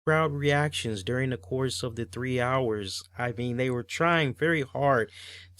crowd reactions during the course of the 3 hours. I mean, they were trying very hard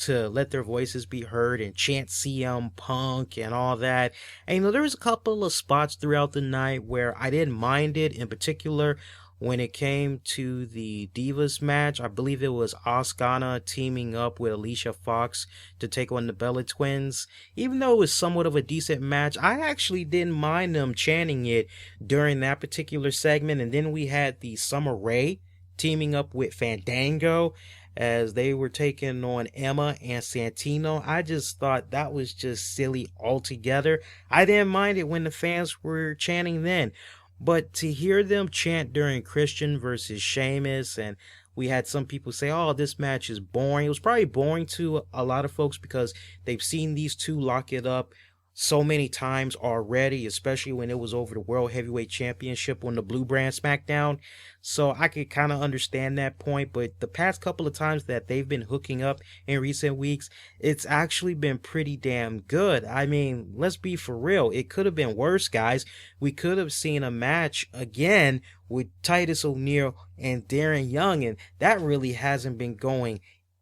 to let their voices be heard and chant CM Punk and all that. And there was a couple of spots throughout the night where I didn't mind it, in particular when it came to the Divas match. I believe it was Asuka teaming up with Alicia Fox to take on the Bella Twins. Even though it was somewhat of a decent match, I actually didn't mind them chanting it during that particular segment. And then we had the Summer Rae teaming up with Fandango as they were taking on Emma and Santino. I just thought that was just silly altogether. I didn't mind it when the fans were chanting then. But to hear them chant during Christian versus Sheamus, and we had some people say, oh, this match is boring. It was probably boring to a lot of folks because they've seen these two lock it up so many times already, especially when it was over the World Heavyweight Championship on the Blue Brand SmackDown. So I could kind of understand that point, but the past couple of times that they've been hooking up in recent weeks, it's actually been pretty damn good. I mean, let's be for real. It could have been worse, guys. We could have seen a match again with Titus O'Neil and Darren Young, and that really hasn't been going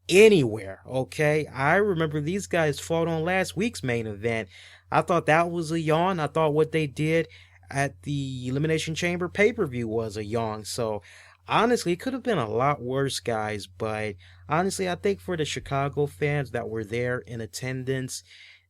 anywhere, okay? I remember these guys fought on last week's main event. I thought that was a yawn. I thought what they did at the Elimination Chamber pay-per-view was a yawn. So honestly, it could have been a lot worse, guys. But honestly, I think for the Chicago fans that were there in attendance,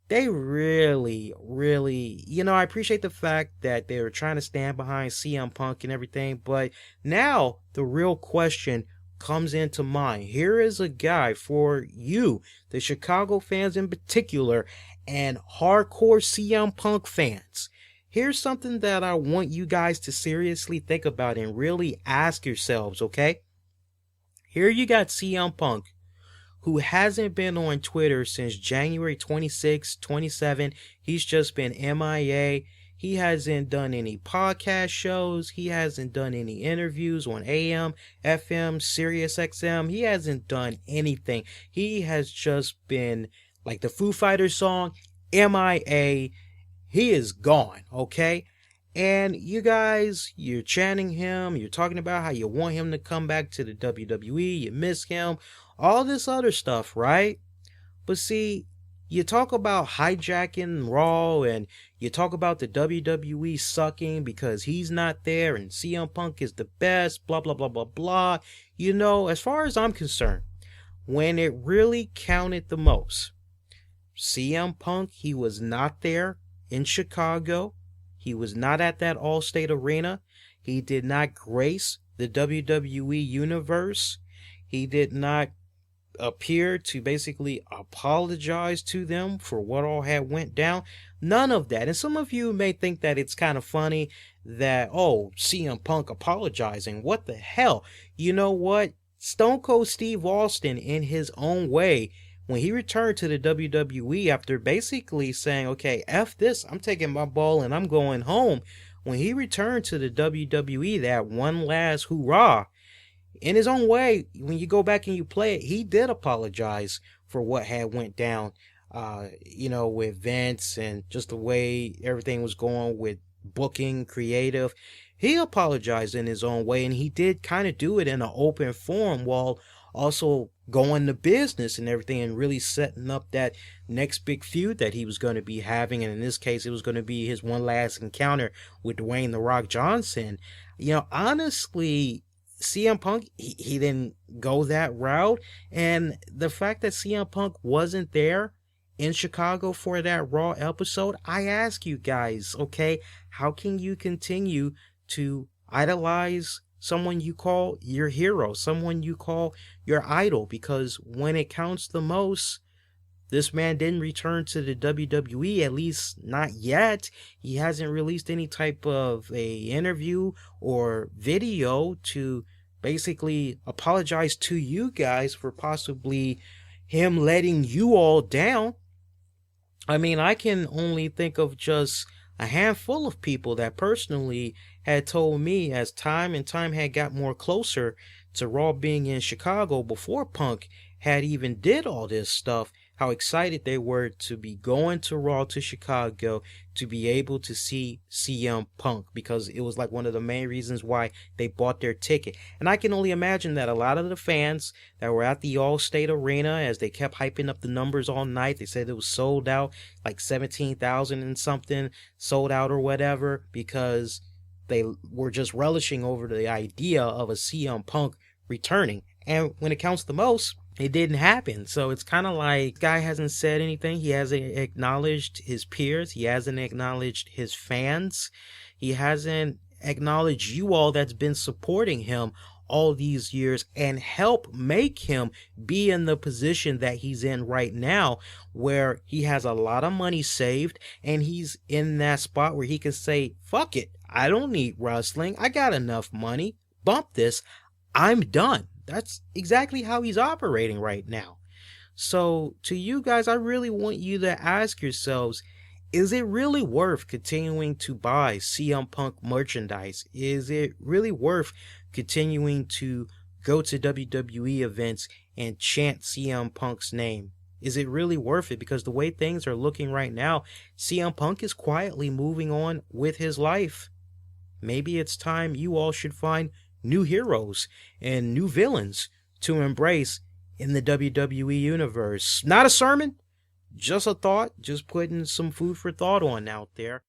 they really, I appreciate the fact that they were trying to stand behind CM Punk and everything. But now the real question comes into mind. Here is a guy for you, the Chicago fans in particular, and hardcore CM Punk fans. Here's something that I want you guys to seriously think about and really ask yourselves, okay? Here you got CM Punk, who hasn't been on Twitter since January 26, 27. He's just been MIA. He hasn't done any podcast shows. He hasn't done any interviews on AM, FM, Sirius XM. He hasn't done anything. He has just been, like the Foo Fighters song, MIA. He is gone, okay? And you guys, you're chanting him. You're talking about how you want him to come back to the WWE. You miss him. All this other stuff, right? But see, you talk about hijacking Raw, and you talk about the WWE sucking because he's not there and CM Punk is the best, blah, blah, blah, blah, blah. You know, as far as I'm concerned, when it really counted the most, CM Punk, he was not there in Chicago. He was not at that Allstate Arena. He did not grace the WWE universe. He did not appear to basically apologize to them for what all had went down. None of that. And some of you may think that it's kind of funny that, oh, CM Punk apologizing. What the hell? You know what? Stone Cold Steve Austin, in his own way, when he returned to the WWE after basically saying, okay, F this, I'm taking my ball and I'm going home. When he returned to the WWE, that one last hoorah, in his own way, when you go back and you play it, he did apologize for what had went down, with Vince and just the way everything was going with booking, creative. He apologized in his own way, and he did kind of do it in an open forum while also going to business and everything and really setting up that next big feud that he was going to be having. And in this case, it was going to be his one last encounter with Dwayne "The Rock" Johnson. Honestly, CM Punk, he didn't go that route. And the fact that CM Punk wasn't there in Chicago for that Raw episode, I ask you guys, okay, how can you continue to idolize someone you call your hero, someone you call your idol? Because when it counts the most, this man didn't return to the WWE, at least not yet. He hasn't released any type of a interview or video to basically apologize to you guys for possibly him letting you all down. I mean, I can only think of just a handful of people that personally had told me, as time and time had got more closer to Raw being in Chicago before Punk had even did all this stuff, how excited they were to be going to Raw to Chicago to be able to see CM Punk, because it was like one of the main reasons why they bought their ticket. And I can only imagine that a lot of the fans that were at the Allstate Arena, as they kept hyping up the numbers all night, they said it was sold out, like 17,000 and something sold out or whatever, because they were just relishing over the idea of a CM Punk returning. And when it counts the most, it didn't happen. So it's kind of like, guy hasn't said anything. He hasn't acknowledged his peers. He hasn't acknowledged his fans. He hasn't acknowledged you all that's been supporting him all these years and help make him be in the position that he's in right now, where he has a lot of money saved and he's in that spot where he can say, fuck it, I don't need wrestling, I got enough money, bump this, I'm done. That's exactly how he's operating right now. So to you guys, I really want you to ask yourselves, is it really worth continuing to buy CM Punk merchandise? Is it really worth continuing to go to WWE events and chant CM Punk's name? Is it really worth it? Because the way things are looking right now, CM Punk is quietly moving on with his life. Maybe it's time you all should find new heroes and new villains to embrace in the WWE universe. Not a sermon, just a thought, just putting some food for thought on out there.